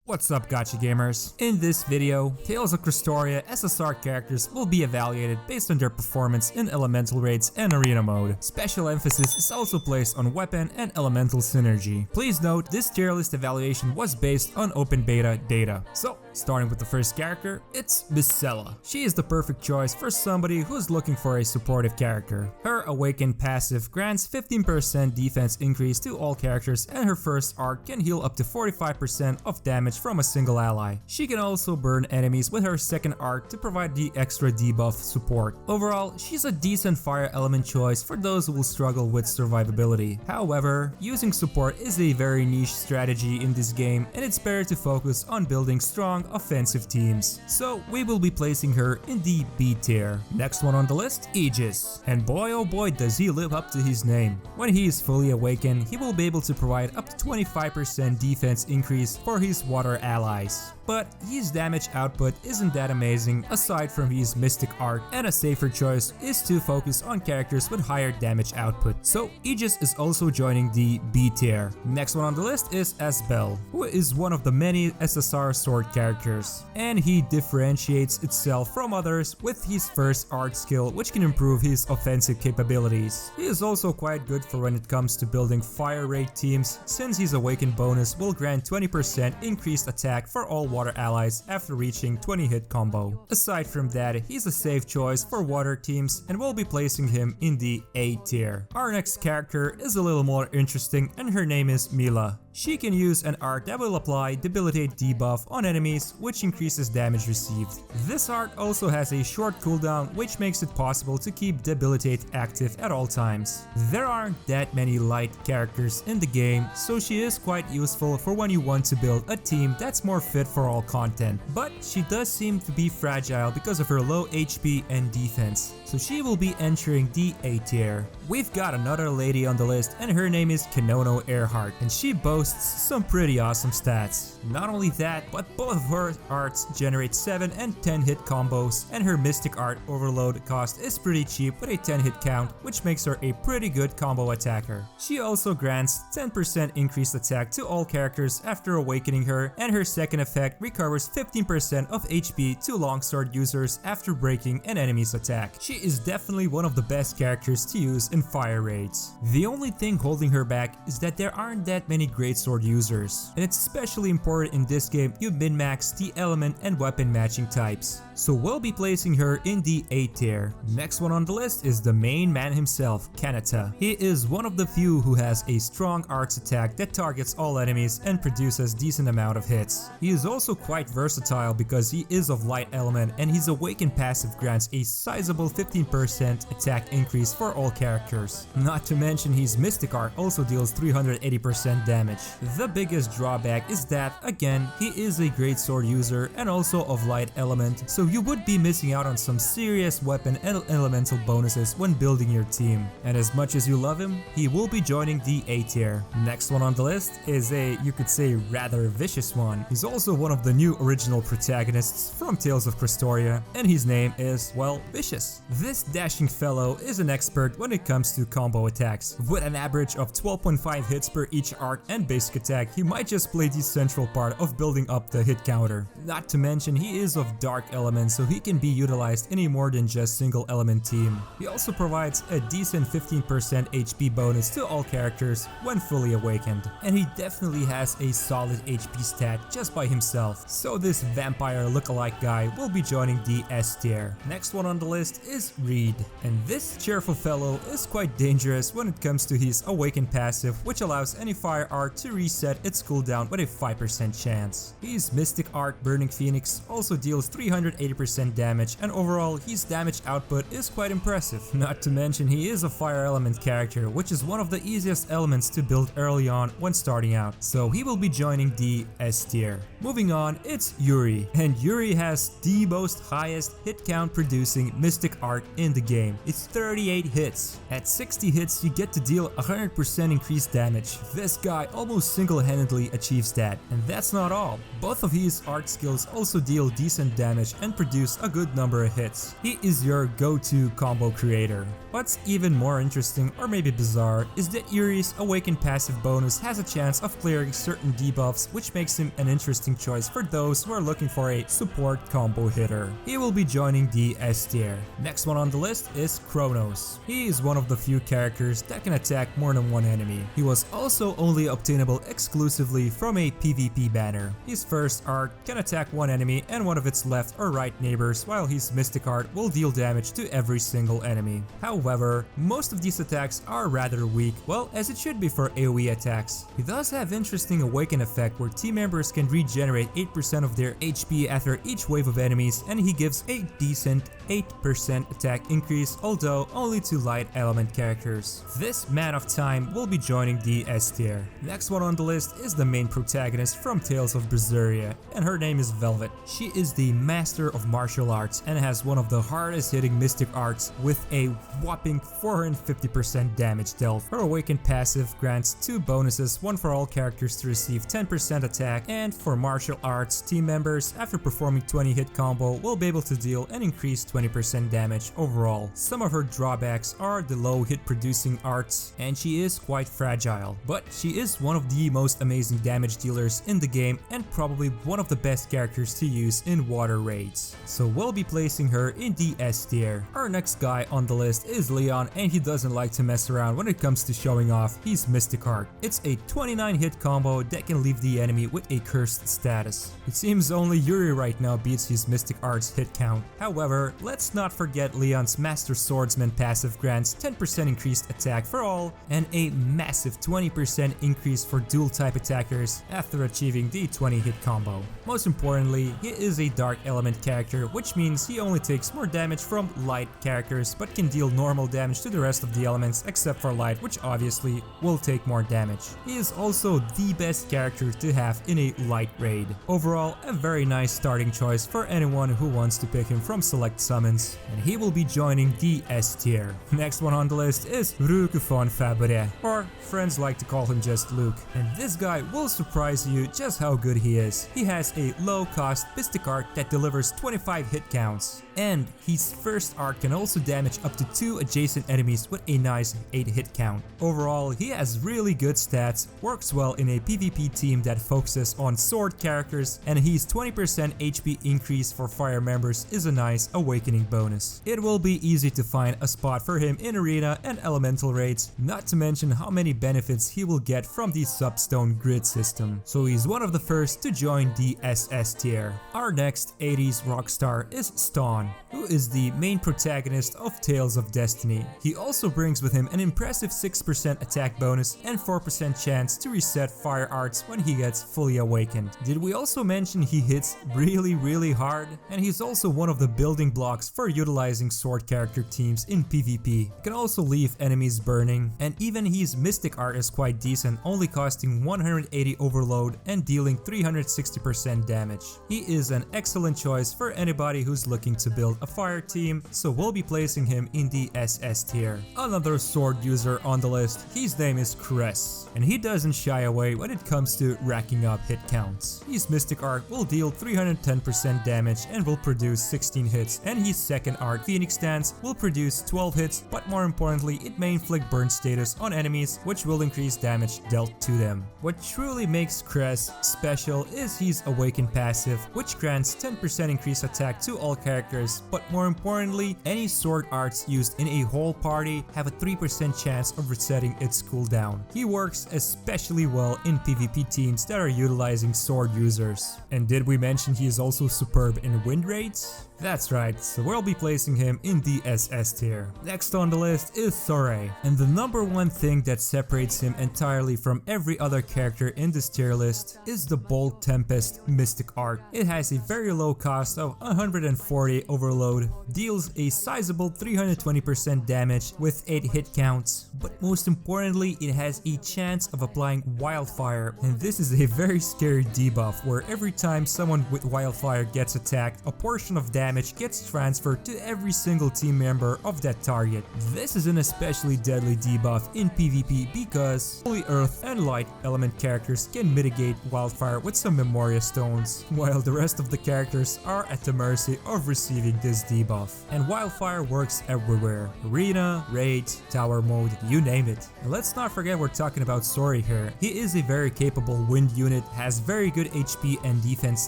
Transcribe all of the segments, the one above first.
What's up, Gacha gamers? In this video, Tales of Crestoria SSR characters will be evaluated based on their performance in elemental raids and arena mode. Special emphasis is also placed on weapon and elemental synergy. Please note, this tier list evaluation was based on open beta data. So, starting with the first character, it's Besella. She is the perfect choice for somebody who's looking for a supportive character. Her awakened passive grants 15% defense increase to all characters, and her first arc can heal up to 45% of damage from a single ally. She can also burn enemies with her second arc to provide the extra debuff support. Overall, she's a decent fire element choice for those who will struggle with survivability. However, using support is a very niche strategy in this game, and it's better to focus on building strong offensive teams. So we will be placing her in the B tier. Next one on the list, Aegis. And boy oh boy does he live up to his name. When he is fully awakened, he will be able to provide up to 25% defense increase for his water allies. But his damage output isn't that amazing aside from his mystic art, and a safer choice is to focus on characters with higher damage output. So Aegis is also joining the B tier. Next one on the list is Azbel, who is one of the many SSR sword characters, and he differentiates itself from others with his first art skill, which can improve his offensive capabilities. He is also quite good for when it comes to building fire raid teams, since his awakened bonus will grant 20% increased attack for all water allies after reaching 20 hit combo. Aside from that, he's a safe choice for water teams, and we'll be placing him in the A tier. Our next character is a little more interesting, and her name is Mila. She can use an art that will apply debilitate debuff on enemies, which increases damage received. This art also has a short cooldown, which makes it possible to keep debilitate active at all times. There aren't that many light characters in the game, so she is quite useful for when you want to build a team that's more fit for all content. But she does seem to be fragile because of her low HP and defense, so she will be entering the A tier. We've got another lady on the list, and her name is Kinono Earhart, and she boasts some pretty awesome stats. Not only that, but both of her arts generate 7 and 10 hit combos, and her mystic art overload cost is pretty cheap with a 10 hit count, which makes her a pretty good combo attacker. She also grants 10% increased attack to all characters after awakening her, and her second effect recovers 15% of HP to longsword users after breaking an enemy's attack. She is definitely one of the best characters to use in fire raids. The only thing holding her back is that there aren't that many great sword users, and it's especially important in this game you min-max the element and weapon matching types. So we'll be placing her in the A tier. Next one on the list is the main man himself, Kanata. He is one of the few who has a strong arts attack that targets all enemies and produces decent amount of hits. He is also quite versatile because he is of light element, and his awakened passive grants a sizable 15% attack increase for all characters. Not to mention his mystic art also deals 380% damage. The biggest drawback is that, again, he is a great sword user and also of light element, so you would be missing out on some serious weapon and elemental bonuses when building your team. And as much as you love him, he will be joining the A tier. Next one on the list is a, you could say, rather vicious one. He's also one of the new original protagonists from Tales of Crestoria, and his name is, well, Vicious. This dashing fellow is an expert when it comes to combo attacks. With an average of 12.5 hits per each arc and basic attack, he might just play the central part of building up the hit counter. Not to mention, he is of dark element, so he can be utilized in a more than just single element team. He also provides a decent 15% HP bonus to all characters when fully awakened, and he definitely has a solid HP stat just by himself. So this vampire lookalike guy will be joining the S tier. Next one on the list is Reed, and this cheerful fellow is quite dangerous when it comes to his awakened passive, which allows any fire art to reset its cooldown with a 5% chance. His mystic art Burning Phoenix also deals 380% damage, and overall his damage output is quite impressive. Not to mention he is a fire element character, which is one of the easiest elements to build early on when starting out, so he will be joining the S tier. Moving on, it's Yuri, and Yuri has the most highest hit count producing mystic art in the game. It's 38 hits. At 60 hits you get to deal 100% increased damage. This guy almost almost single-handedly achieves that. And that's not all. Both of his art skills also deal decent damage and produce a good number of hits. He is your go-to combo creator. What's even more interesting, or maybe bizarre, is that Yuri's Awakened passive bonus has a chance of clearing certain debuffs, which makes him an interesting choice for those who are looking for a support combo hitter. He will be joining the S tier. Next one on the list is Kronos. He is one of the few characters that can attack more than one enemy. He was also only obtainable exclusively from a PvP banner. His first art can attack one enemy and one of its left or right neighbors, while his Mystic art will deal damage to every single enemy. However, most of these attacks are rather weak, well, as it should be for AoE attacks. He does have interesting Awaken effect where team members can regenerate 8% of their HP after each wave of enemies, and he gives a decent 8% attack increase, although only to light element characters. This man of time will be joining the S tier. Next one on the list is the main protagonist from Tales of Crestoria, and her name is Velvet. She is the master of martial arts and has one of the hardest hitting Mystic arts with a whopping 450% damage dealt. Her Awakened passive grants 2 bonuses, one for all characters to receive 10% attack, and for martial arts team members, after performing 20 hit combo, will be able to deal an increased 20% damage overall. Some of her drawbacks are the low hit producing arts, and she is quite fragile, but she is one of the most amazing damage dealers in the game and probably one of the best characters to use in water raids. So we'll be placing her in the S tier. Our next guy on the list is Leon, and he doesn't like to mess around when it comes to showing off his Mystic art. It's a 29 hit combo that can leave the enemy with a cursed status. It seems only Yuri right now beats his Mystic art's hit count. However, let's not forget Leon's Master Swordsman passive grants 10% increased attack for all and a massive 20% increase for dual type attackers after achieving the 20 hit combo. Most importantly, he is a dark element character, which means he only takes more damage from light characters but can deal normal damage to the rest of the elements except for light, which obviously will take more damage. He is also the best character to have in a light raid. Overall, a very nice starting choice for anyone who wants to pick him from select summons, and he will be joining the S tier. Next one on the list is Ruka Von Fabre, or friends like to call him just Luke, and this guy will surprise you just how good he is. He has a low cost Mystic art that delivers 25 hit counts, and his first art can also damage up to 2 adjacent enemies with a nice 8 hit count. Overall, he has really good stats, works well in a PvP team that focuses on sword characters, and his 20% HP increase for fire members is a nice awakening bonus. It will be easy to find a spot for him in arena and elemental raids, not to mention how many benefits he will get from the Substone grid system. So he's one of the first to join the SS tier. Our next 80s rockstar is Stone, who is the main protagonist of Tales of Destiny. He also brings with him an impressive 6% attack bonus and 4% chance to reset fire arts when he gets fully awakened. Did we also mention he hits really hard? And he's also one of the building blocks for utilizing sword character teams in PvP. He can also leave enemies burning, and even his Mystic art is quite decent, only costing 180 overload and dealing 360% damage. He is an excellent choice for anybody who's looking to build a fire team, so we'll be placing him in the SS tier. Another sword user on the list, his name is Kronos, and he doesn't shy away when it comes to racking up hit counts. His Mystic art will deal 310% damage and will produce 16 hits, and his second art, Phoenix Dance, will produce 12 hits, but more importantly, it may inflict burn status on enemies, which will increase damage dealt to them. What truly makes Kronos special is his Awakened passive, which grants 10% increased attack to all characters, but more importantly, any sword arts used in a whole party have a 3% chance of resetting its cooldown. He works especially well in PvP teams that are utilizing sword users. And did we mention he is also superb in wind raids? That's right, so we'll be placing him in the SS tier. Next on the list is Sorey, and the number one thing that separates him entirely from every other character in this tier list is the Bolt Tempest Mystic art. It has a very low cost of 140 overload, deals a sizable 320% damage with 8 hit counts, but most importantly, it has a chance of applying Wildfire, and this is a very scary debuff where every time someone with Wildfire gets attacked, a portion of damage gets transferred to every single team member of that target. This is an especially deadly debuff in PvP because only Earth and and light element characters can mitigate wildfire with some Memoria Stones, while the rest of the characters are at the mercy of receiving this debuff. And wildfire works everywhere: arena, raid, tower mode, you name it. And let's not forget we're talking about Sorey here. He is a very capable wind unit, has very good HP and defense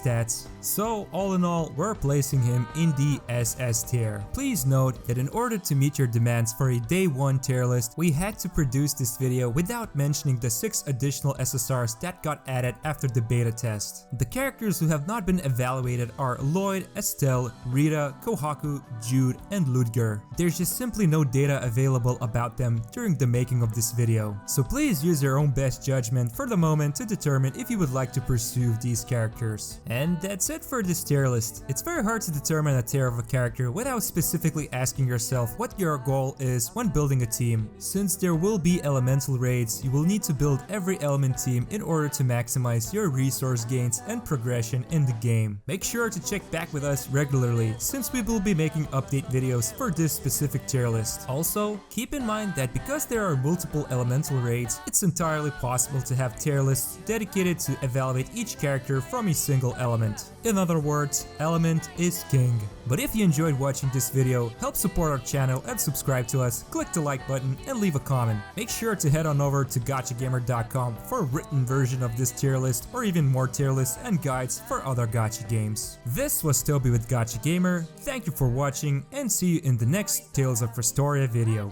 stats. So all in all, we're placing him in the SS tier. Please note that in order to meet your demands for a day 1 tier list, we had to produce this video without mentioning the 6 additional SSRs that got added after the beta test. The characters who have not been evaluated are Lloyd, Estelle, Rita, Kohaku, Jude, and Ludger. There's just simply no data available about them during the making of this video. So please use your own best judgment for the moment to determine if you would like to pursue these characters. And that's it for this tier list. It's very hard to determine a tier of a character without specifically asking yourself what your goal is when building a team. Since there will be elemental raids, you will need to build every element team in order to maximize your resource gains and progression in the game. Make sure to check back with us regularly, since we will be making update videos for this specific tier list. Also, keep in mind that because there are multiple elemental raids, it's entirely possible to have tier lists dedicated to evaluate each character from a single element. In other words, element is king. But if you enjoyed watching this video, help support our channel and subscribe to us, click the like button and leave a comment. Make sure to head on over to gachagamer.com for a written version of this tier list or even more tier lists and guides for other gacha games. This was Toby with Gacha Gamer. Thank you for watching and see you in the next Tales of Crestoria video.